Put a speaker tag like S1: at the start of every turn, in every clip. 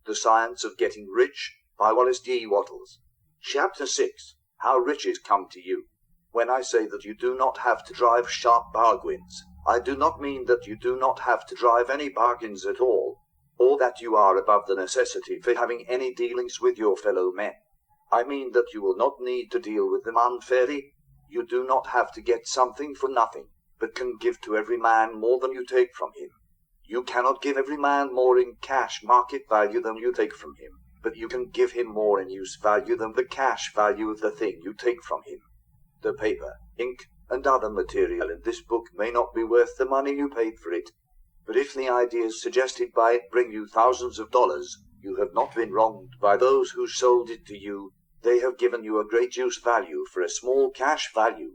S1: The Science of Getting Rich, by Wallace D. Wattles. Chapter 6. How Riches Come to You. When I say that you do not have to drive sharp bargains, I do not mean that you do not have to drive any bargains at all, or that you are above the necessity for having any dealings with your fellow men. I mean that you will not need to deal with them unfairly. You do not have to get something for nothing, but can give to every man more than you take from him. You cannot give every man more in cash market value than you take from him, but you can give him more in use value than the cash value of the thing you take from him. The paper, ink, and other material in this book may not be worth the money you paid for it, but if the ideas suggested by it bring you thousands of dollars, you have not been wronged by those who sold it to you. They have given you a great use value for a small cash value.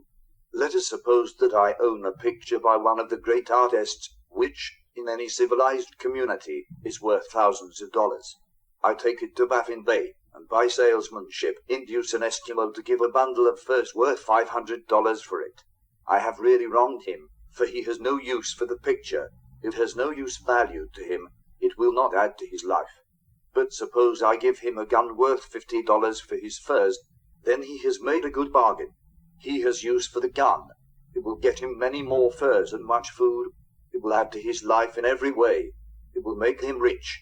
S1: Let us suppose that I own a picture by one of the great artists, which, in any civilized community, is worth thousands of dollars. I take it to Baffin Bay, and by salesmanship induce an Eskimo to give a bundle of furs worth $500 for it. I have really wronged him, for he has no use for the picture. It has no use value to him. It will not add to his life. But suppose I give him a gun worth $50 for his furs, then he has made a good bargain. He has use for the gun. It will get him many more furs and much food. It will add to his life in every way. It will make him rich.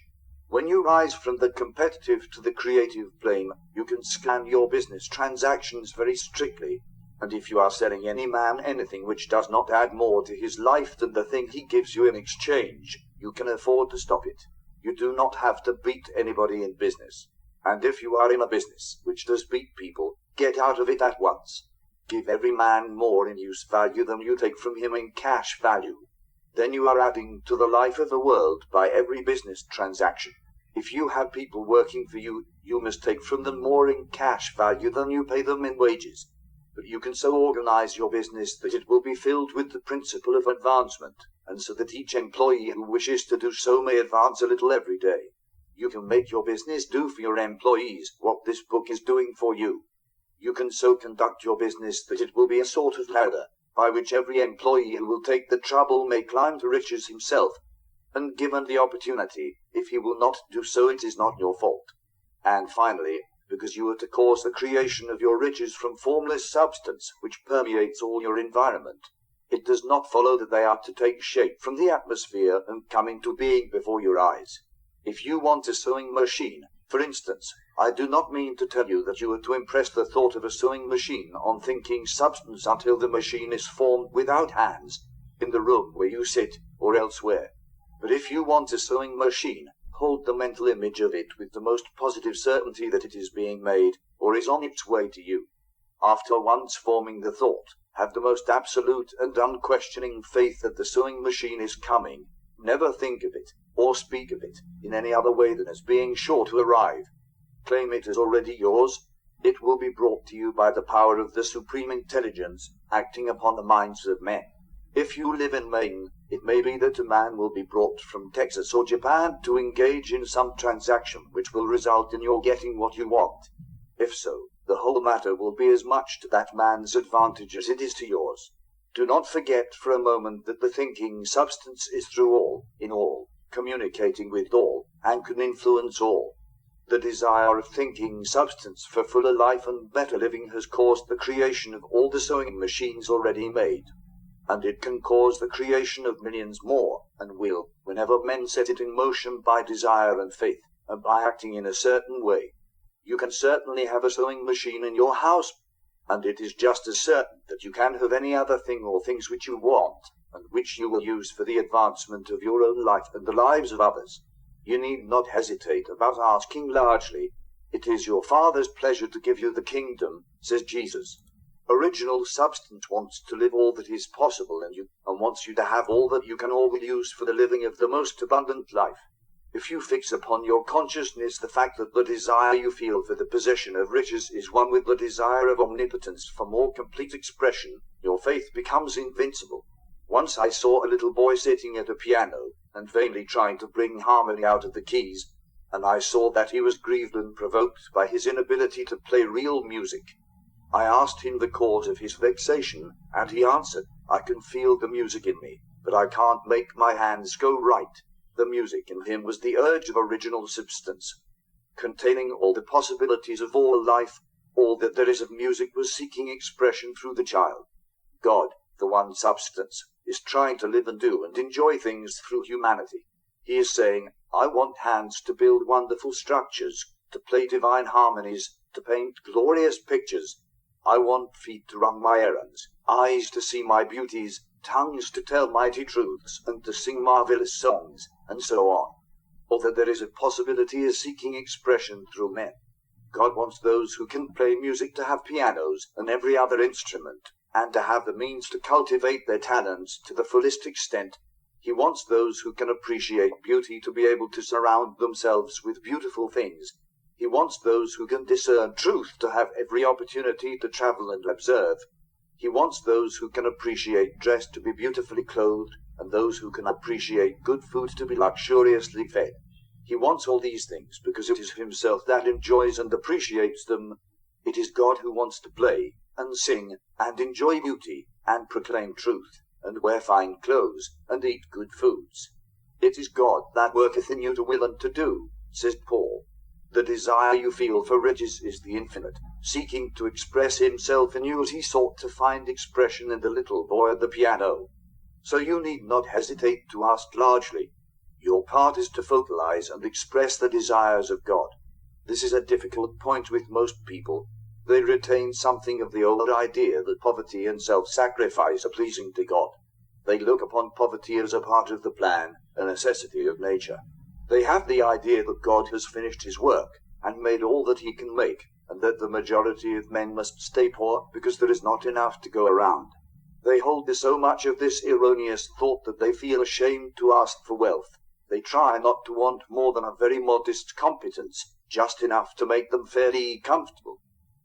S1: When you rise from the competitive to the creative plane, you can scan your business transactions very strictly. And if you are selling any man anything which does not add more to his life than the thing he gives you in exchange, you can afford to stop it. You do not have to beat anybody in business. And if you are in a business which does beat people, get out of it at once. Give every man more in use value than you take from him in cash value. Then you are adding to the life of the world by every business transaction. If you have people working for you, you must take from them more in cash value than you pay them in wages. But you can so organize your business that it will be filled with the principle of advancement, and so that each employee who wishes to do so may advance a little every day. You can make your business do for your employees what this book is doing for you. You can so conduct your business that it will be a sort of ladder, by which every employee who will take the trouble may climb to riches himself, and given the opportunity, if he will not do so, it is not your fault. And finally, because you are to cause the creation of your riches from formless substance which permeates all your environment, it does not follow that they are to take shape from the atmosphere and come into being before your eyes. If you want a sewing machine, for instance, I do not mean to tell you that you are to impress the thought of a sewing machine on thinking substance until the machine is formed without hands, in the room where you sit, or elsewhere. But if you want a sewing machine, hold the mental image of it with the most positive certainty that it is being made, or is on its way to you. After once forming the thought, have the most absolute and unquestioning faith that the sewing machine is coming. Never think of it, or speak of it, in any other way than as being sure to arrive. Claim it as already yours. It will be brought to you by the power of the Supreme Intelligence, acting upon the minds of men. If you live in Maine, it may be that a man will be brought from Texas or Japan to engage in some transaction which will result in your getting what you want. If so, the whole matter will be as much to that man's advantage as it is to yours. Do not forget for a moment that the thinking substance is through all, in all, communicating with all, and can influence all. The desire of thinking substance for fuller life and better living has caused the creation of all the sewing machines already made. And it can cause the creation of millions more, and will, whenever men set it in motion by desire and faith, and by acting in a certain way. You can certainly have a sewing machine in your house, and it is just as certain that you can have any other thing or things which you want, and which you will use for the advancement of your own life and the lives of others. You need not hesitate about asking largely. It is your Father's pleasure to give you the kingdom, says Jesus. Original substance wants to live all that is possible in you, and wants you to have all that you can all use for the living of the most abundant life. If you fix upon your consciousness the fact that the desire you feel for the possession of riches is one with the desire of omnipotence for more complete expression, your faith becomes invincible. Once I saw a little boy sitting at a piano, and vainly trying to bring harmony out of the keys, and I saw that he was grieved and provoked by his inability to play real music. I asked him the cause of his vexation, and he answered, I can feel the music in me, but I can't make my hands go right. The music in him was the urge of original substance, containing all the possibilities of all life. All that there is of music was seeking expression through the child. God, the one substance, is trying to live and do and enjoy things through humanity. He is saying, I want hands to build wonderful structures, to play divine harmonies, to paint glorious pictures. I want feet to run my errands, eyes to see my beauties, tongues to tell mighty truths, and to sing marvelous songs, and so on. All that there is of possibility is seeking expression through men. God wants those who can play music to have pianos and every other instrument, and to have the means to cultivate their talents to the fullest extent. He wants those who can appreciate beauty to be able to surround themselves with beautiful things. He wants those who can discern truth to have every opportunity to travel and observe. He wants those who can appreciate dress to be beautifully clothed, and those who can appreciate good food to be luxuriously fed. He wants all these things because it is himself that enjoys and appreciates them. It is God who wants to play, and sing, and enjoy beauty, and proclaim truth, and wear fine clothes, and eat good foods. It is God that worketh in you to will and to do, says Paul. The desire you feel for riches is the infinite, seeking to express himself in you as he sought to find expression in the little boy at the piano. So you need not hesitate to ask largely. Your part is to focalize and express the desires of God. This is a difficult point with most people. They retain something of the old idea that poverty and self-sacrifice are pleasing to God. They look upon poverty as a part of the plan, a necessity of nature. They have the idea that God has finished his work, and made all that he can make, and that the majority of men must stay poor because there is not enough to go around. They hold to so much of this erroneous thought that they feel ashamed to ask for wealth. They try not to want more than a very modest competence, just enough to make them fairly comfortable.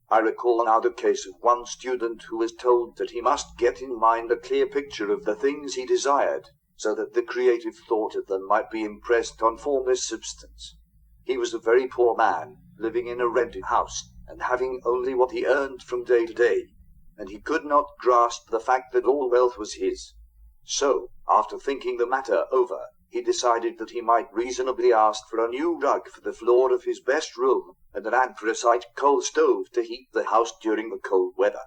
S1: I recall now the case of one student who was told that he must get in mind a clear picture of the things he desired, so that the creative thought of them might be impressed on formless substance. He was a very poor man, living in a rented house, and having only what he earned from day to day, and he could not grasp the fact that all wealth was his. So, after thinking the matter over, he decided that he might reasonably ask for a new rug for the floor of his best room, and an anthracite coal stove to heat the house during the cold weather.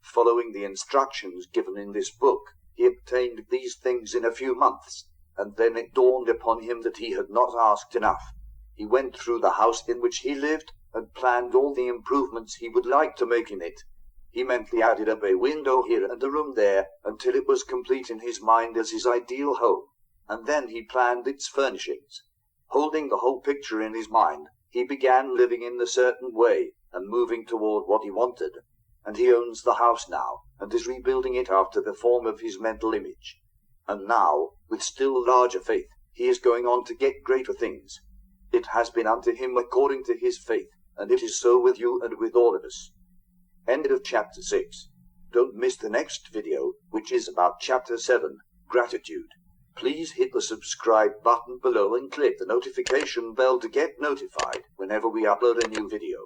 S1: Following the instructions given in this book, he obtained these things in a few months, and then it dawned upon him that he had not asked enough. He went through the house in which he lived, and planned all the improvements he would like to make in it. He mentally added a bay window here and a room there, until it was complete in his mind as his ideal home, and then he planned its furnishings. Holding the whole picture in his mind, he began living in a certain way, and moving toward what he wanted. And he owns the house now, and is rebuilding it after the form of his mental image. And now, with still larger faith, he is going on to get greater things. It has been unto him according to his faith, and it is so with you and with all of us. End of chapter 6. Don't miss the next video, which is about chapter 7, Gratitude. Please hit the subscribe button below and click the notification bell to get notified whenever we upload a new video.